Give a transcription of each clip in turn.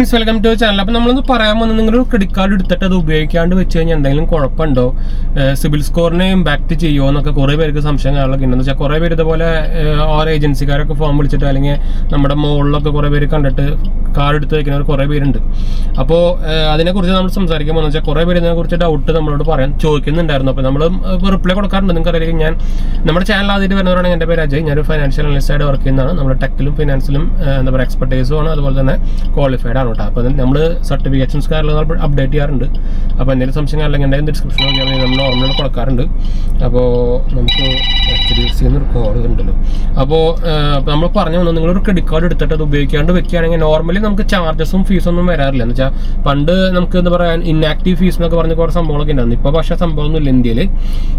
Welcome to channel. അപ്പോൾ നമ്മളൊന്ന് പറയാൻ വന്നത് നിങ്ങളൊരു ക്രെഡിറ്റ് കാർഡ് എടുത്തിട്ട് അത് ഉപയോഗിക്കാണ്ട് വെച്ച് കഴിഞ്ഞാൽ എന്തെങ്കിലും കുഴപ്പമുണ്ടോ, സിബിൽ സ്കോറിനെ ഇമ്പാക്ട് ചെയ്യുമോ എന്നൊക്കെ കുറേ പേർക്ക് സംശയം കാണുകയൊക്കെ ഉണ്ടെന്ന് വെച്ചാൽ കുറേ പേര് ഇതുപോലെ ഓരോ ഏജൻസിക്കാരൊക്കെ ഫോം വിളിച്ചിട്ട് അല്ലെങ്കിൽ നമ്മുടെ മുകളിലൊക്കെ കുറേ പേര് കണ്ടിട്ട് കാർഡ് എടുത്ത് വയ്ക്കുന്നവർ കുറേ പേരുണ്ട്. അപ്പോൾ അതിനെക്കുറിച്ച് നമ്മൾ സംസാരിക്കുമ്പോൾ വെച്ചാൽ കുറേ പേര് ഇതിനെക്കുറിച്ച് ഡൗട്ട് നമ്മളോട് ചോദിക്കുന്നുണ്ടായിരുന്നു. അപ്പോൾ നമ്മൾ റിപ്ലൈ കൊടുക്കാറുണ്ട്. നിങ്ങൾക്കറിയാം, ഞാൻ നമ്മുടെ ചാനൽ ആദ്യമായിട്ട് വരുന്നവരാണെങ്കിൽ എൻ്റെ പേര് അജയ്. ഞാനൊരു ഫൈനാൻഷ്യൽ അനലിസ്റ്റായിട്ട് വർക്ക് ചെയ്യുന്നതാണ്. നമ്മുടെ ടെക്കിലും ഫിനാൻസിലും എന്താ പറയുക എക്സ്പെർട്ടൈസും ആണ്, അതുപോലെ തന്നെ ക്വാളിഫൈഡ് ആണ് കേട്ടോ. അപ്പോൾ നമ്മൾ സർട്ടിഫിക്കേഷൻസ് കാര്യങ്ങൾ അപ്ഡേറ്റ് ചെയ്യാറുണ്ട്. അപ്പോൾ എന്തെങ്കിലും സംശയം അല്ലെങ്കിൽ എന്തെങ്കിലും ഡിസ്ക്രിപ്ഷൻ നോക്കിയാൽ നമ്മൾ നോർമലി കൊടുക്കാറുണ്ട്. അപ്പോൾ നമുക്ക് HDFC എന്നൊരു കോഡ് ഉണ്ടല്ലോ. അപ്പോൾ നമ്മൾ പറഞ്ഞു വന്നത് നിങ്ങളൊരു ക്രെഡിറ്റ് കാർഡ് എടുത്തിട്ട് അത് ഉപയോഗിക്കാണ്ട് വെക്കുകയാണെങ്കിൽ നോർമലി നമുക്ക് ചാർജസും ഫീസൊന്നും വരാറില്ല. എന്ന് വെച്ചാൽ പണ്ട് നമുക്ക് എന്താ പറയുക ഇന്നാക്റ്റീവ് ഫീസ് എന്നൊക്കെ പറഞ്ഞ കുറേ സംഭവങ്ങളൊക്കെ ഉണ്ടായിരുന്നു. ഇപ്പോൾ പക്ഷേ സംഭവമൊന്നുമില്ല ഇന്ത്യയിൽ.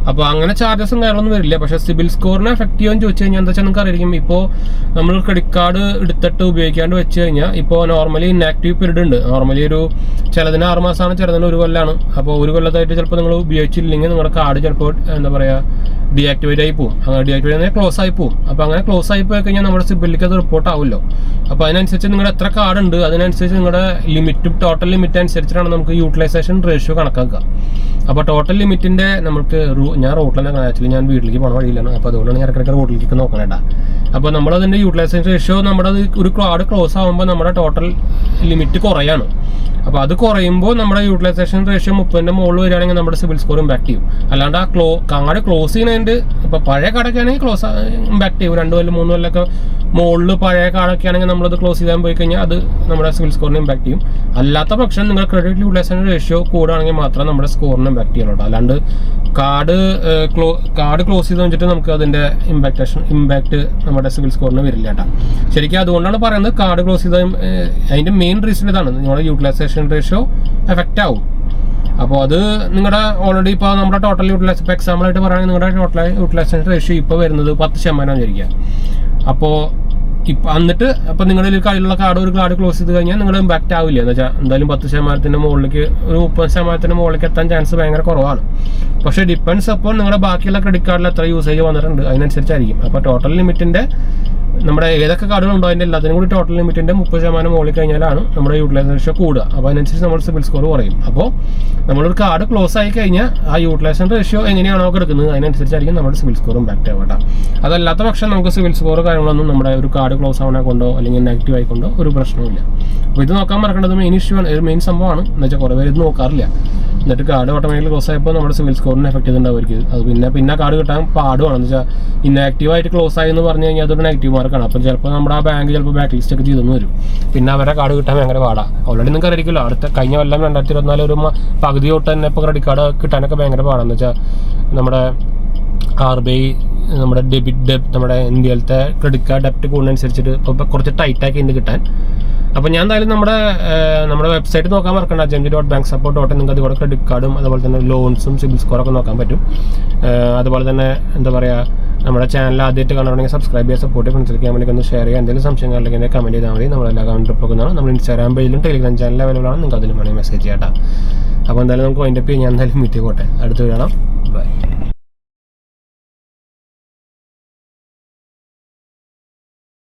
അപ്പോൾ അങ്ങനെ ചാർജസും കാര്യങ്ങളൊന്നും വരില്ല. പക്ഷേ സിബിൽ സ്കോറിനെ എഫക്ട് ചെയ്യുമെന്ന് ചോദിച്ചു കഴിഞ്ഞാൽ എന്താ വെച്ചാൽ നിങ്ങൾക്ക് അറിയാം, ഇപ്പോൾ നമ്മൾ ക്രെഡിറ്റ് കാർഡ് എടുത്തിട്ട് ഉപയോഗിക്കാണ്ട് വെച്ച് കഴിഞ്ഞാൽ ഇപ്പോൾ നോർമലി ഇന്നാക്റ്റീവ് പീരീഡ് ഉണ്ട്. നോർമലി ഒരു ചിലതിന് 6 മാസമാണ്, ചിലതിന് 1 കൊല്ലമാണ്. അപ്പോൾ 1 കൊല്ലത്തായിട്ട് ചിലപ്പോൾ നിങ്ങൾ ഉപയോഗിച്ചില്ലെങ്കിൽ നിങ്ങളുടെ കാർഡ് ചിലപ്പോൾ എന്താ പറയുക ഡീആക്ടിവേറ്റ് ആയി പോകും. അങ്ങനെ ഡീആക്ടിവേറ്റ് ആയി ക്ലോസ് ആയി പോകും. അപ്പോൾ അങ്ങനെ ക്ലോസ് ആയി പോയി കഴിഞ്ഞാൽ നമ്മുടെ സിബിലിലേക്ക് അത് റിപ്പോർട്ട് ആവുമല്ലോ. അപ്പോൾ അതിനനുസരിച്ച് നിങ്ങളുടെ എത്ര കാർഡ് ഉണ്ട് അതിനനുസരിച്ച് നിങ്ങളുടെ ലിമിറ്റും ടോട്ടൽ ലിമിറ്റ് അനുസരിച്ചിട്ടാണ് നമുക്ക് യൂട്ടിലൈസേഷൻ റേഷ്യോ കണക്കാക്കുക. അപ്പോൾ ടോട്ടൽ ലിമിറ്റിൻ്റെ നമുക്ക് ഞാൻ റോട്ടിലാണ് ആക്ച്വലി ഞാൻ വീട്ടിലേക്ക് പോകണ വഴിയിലാണ്. അപ്പോൾ അതുകൊണ്ടാണ് ഞാൻ ഇടയ്ക്കിടയ്ക്ക് റോട്ടിലേക്ക് നോക്കണേട്ടാ. അപ്പോൾ നമ്മളതിൻ്റെ യൂട്ടിലൈസേഷൻ റേഷ്യോ നമ്മുടെ ഒരു കാർഡ് ക്ലോസ് ആകുമ്പോൾ നമ്മുടെ ടോട്ടൽ ലിമിറ്റ് കുറയാണ്. അപ്പോൾ അത് കുറയുമ്പോൾ നമ്മുടെ യൂട്ടിലൈസേഷൻ റേഷ്യോ 30ന്റെ മുകളിൽ വരികയാണെങ്കിൽ നമ്മുടെ സിബിൽ സ്കോർ ഇമ്പാക്ട് ചെയ്യും. അല്ലാണ്ട് ആ കാർഡ് ക്ലോസ് ചെയ്യുന്നതിൻ്റെ ഇപ്പോൾ പഴയ കാർഡൊക്കെ ആണെങ്കിൽ ക്ലോസ് ഇമ്പാക്ട് ചെയ്യും. 2 കൊല്ലം 3 കൊല്ലമൊക്കെ മുകളിൽ പഴയ കാർഡൊക്കെ ആണെങ്കിൽ നമ്മളത് ക്ലോസ് ചെയ്യാൻ പോയി കഴിഞ്ഞാൽ അത് നമ്മുടെ സിബിൽ സ്കോറിനെ ഇമ്പാക്ട് ചെയ്യും. അല്ലാത്ത പക്ഷം നിങ്ങൾ ക്രെഡിറ്റ് യൂട്ടിലൈസേഷൻ റേഷ്യോ കൂടുകയാണെങ്കിൽ മാത്രം നമ്മുടെ സ്കോറിനെ ഇമ്പാക്ട് ചെയ്യണം. അല്ലാണ്ട് കാർഡ് ക്ലോസ് ചെയ്ത് വെച്ചിട്ട് നമുക്ക് അതിൻ്റെ ഇമ്പാക്ട് നമ്മുടെ സിബിൽ സ്കോറിന് വരില്ല കേട്ടോ. ശരിക്കും അതുകൊണ്ടാണ് പറയുന്നത് കാർഡ് ക്ലോസ് ചെയ്ത അതിൻ്റെ മെയിൻ റീസൺ ഇതാണ്, നിങ്ങളുടെ യൂട്ടിലൈസേഷൻ റേഷ്യോ എഫക്റ്റ് ആവും. അപ്പോൾ അത് നിങ്ങളുടെ ഓൾറെഡി ഇപ്പോൾ നമ്മുടെ ടോട്ടൽ യൂട്ടിലൈസേഷൻ ഇപ്പോൾ എക്സാമ്പിളായിട്ട് പറയുകയാണെങ്കിൽ നിങ്ങളുടെ ടോട്ടൽ യൂട്ടിലൈസേഷൻ റേഷ്യോ ഇപ്പോൾ വരുന്നത് 10% വിചാരിക്കുക. അപ്പോൾ എന്നിട്ട് അപ്പോൾ നിങ്ങളുടെ കയ്യിലുള്ള ഒരു കാർഡ് ക്ലോസ് ചെയ്ത് കഴിഞ്ഞാൽ നിങ്ങൾ ഇമ്പാക്റ്റ് ആവില്ല. എന്ന് വെച്ചാൽ എന്തായാലും 10% മുകളിലേക്ക് ഒരു 30% മുകളിലേക്ക് എത്താൻ ചാൻസ് ഭയങ്കര കുറവാണ്. പക്ഷേ ഡിപ്പെൻസ് അപ്പോൾ നിങ്ങളുടെ ബാക്കിയുള്ള ക്രെഡിറ്റ് കാർഡിൽ എത്ര യൂസേജ് വന്നിട്ടുണ്ട് അതിനനുസരിച്ചായിരിക്കും. അപ്പോൾ ടോട്ടൽ ലിമിറ്റിൻ്റെ നമ്മുടെ ഏതൊക്കെ കാർഡുകളുണ്ടോ അതിൻ്റെ എല്ലാത്തിനും കൂടി ടോട്ടൽ ലിമിറ്റിൻ്റെ 30% മുകളിൽ കഴിഞ്ഞാലാണ് നമ്മുടെ യൂട്ടിലൈസേഷൻ റേഷ്യോ കൂടുക. അപ്പോൾ അതിനനുസരിച്ച് നമ്മുടെ സിബിൽ സ്കോർ കുറയും. അപ്പോൾ നമ്മളൊരു കാർഡ് ക്ലോസ് ആയി കഴിഞ്ഞാൽ ആ യൂട്ടിലൈസേഷൻ റേഷ്യോ എങ്ങനെയാണോ എടുക്കുന്നത് അതിനനുസരിച്ചായിരിക്കും നമ്മുടെ സിബിൽ സ്കോർ ഇമ്പാക്ട് ആവട്ടെ. അതല്ലാത്ത പക്ഷം നമുക്ക് സിബിൽ സ്കോർ കാര്യങ്ങളൊന്നും നമ്മുടെ ഒരു കാർഡ് ക്ലോസ് ആവണെ കൊണ്ടോ അല്ലെങ്കിൽ നെഗറ്റീവ് ആയിക്കൊണ്ടോ ഒരു പ്രശ്നമില്ല. അപ്പോൾ ഇത് നോക്കാൻ മറക്കേണ്ടത് മെയിൻ സംഭവമാണ്. എന്ന് വെച്ചാൽ കുറേ പേര് ഇത് നോക്കാറില്ല. എന്നിട്ട് കാർഡ് ഓട്ടോമാറ്റിക്കലി ക്ലോസ് ആയപ്പോൾ നമ്മുടെ സിബിൽ സ്കോറിനെ എഫക്ട് ചെയ്തിട്ടുണ്ടാവുമായിരിക്കും. അത് പിന്നെ കാർഡ് കിട്ടാൻ പാടുവാണെന്ന് വെച്ചാൽ ഇന്നാക്റ്റീവായിട്ട് ക്ലോസ് ആയി എന്ന് പറഞ്ഞു കഴിഞ്ഞാൽ അതൊരു നെഗറ്റീവ് മാർക്കാണ്. അപ്പോൾ ചിലപ്പോൾ നമ്മുടെ ആ ബാങ്ക് ചിലപ്പോൾ ബാക്ക് ലിസ്റ്റ് ഒക്കെ ചെയ്തെന്ന് വരും. പിന്നെ അവരെ കാർഡ് കിട്ടാൻ ഭയങ്കര പാടാണ്. ഓൾറെഡി നിങ്ങൾക്ക് അറിയിക്കില്ല, കഴിഞ്ഞ കൊല്ലം 2024 ഒരു പകുതി തൊട്ട് തന്നെ ഇപ്പോൾ ക്രെഡിറ്റ് കാർഡ് കിട്ടാനൊക്കെ ഭയങ്കര പാടാണെന്ന് വെച്ചാൽ നമ്മുടെ RBI നമ്മുടെ നമ്മുടെ ഇന്ത്യയിലത്തെ ക്രെഡിറ്റ് കാർഡ് ഡെപ്റ്റ് കൂടുന്നതനുസരിച്ചിട്ട് ഇപ്പോൾ കുറച്ച് ടൈറ്റാക്കി ഉണ്ട് കിട്ടാൻ. അപ്പോൾ ഞാൻ എന്തായാലും നമ്മുടെ വെബ്സൈറ്റ് നോക്കാൻ മറക്കണ്ട, ajmj.banksupport.in. നിങ്ങൾക്ക് അതുകൂടെ ക്രെഡിറ്റ് കാർഡും അതുപോലെ തന്നെ ലോൺസും സിബിൽ സ്കോറൊക്കെ നോക്കാൻ പറ്റും. അതുപോലെ തന്നെ എന്താ പറയുക, നമ്മുടെ ചാനൽ ആദ്യമായിട്ട് കാണുകയാണെങ്കിൽ സബ്സ്ക്രൈബ് ചെയ്യുക, സപ്പോർട്ട് ചെയ്യുക, ഫ്രണ്ട്സിലേക്ക് നമ്മളിലേക്ക് ഒന്ന് ഷെയർ ചെയ്യുക. എന്തെങ്കിലും സംശയങ്ങളിലേക്ക് കമൻറ്റ് ചെയ്താൽ മതി. നമ്മളെല്ലാ കമൻറ്റ് റിപ്പോക്കുന്നതാണ്. നമ്മൾ ഇൻസ്റ്റാഗ്രാം പേജിലും ടെലിഗ്രാം ചാനലിൽ അവൈലബിൾ ആണ്. നിങ്ങൾക്ക് അതിലും വേണമെങ്കിൽ മെസ്സേജ് ചെയ്യാം. അപ്പോൾ എന്തായാലും നമുക്ക് വൈൻഡപ്പ് ചെയ്യാം. ഞാൻ എന്തായാലും മീറ്റ് പോട്ടെ. അടുത്ത് കാണാം. ബൈ.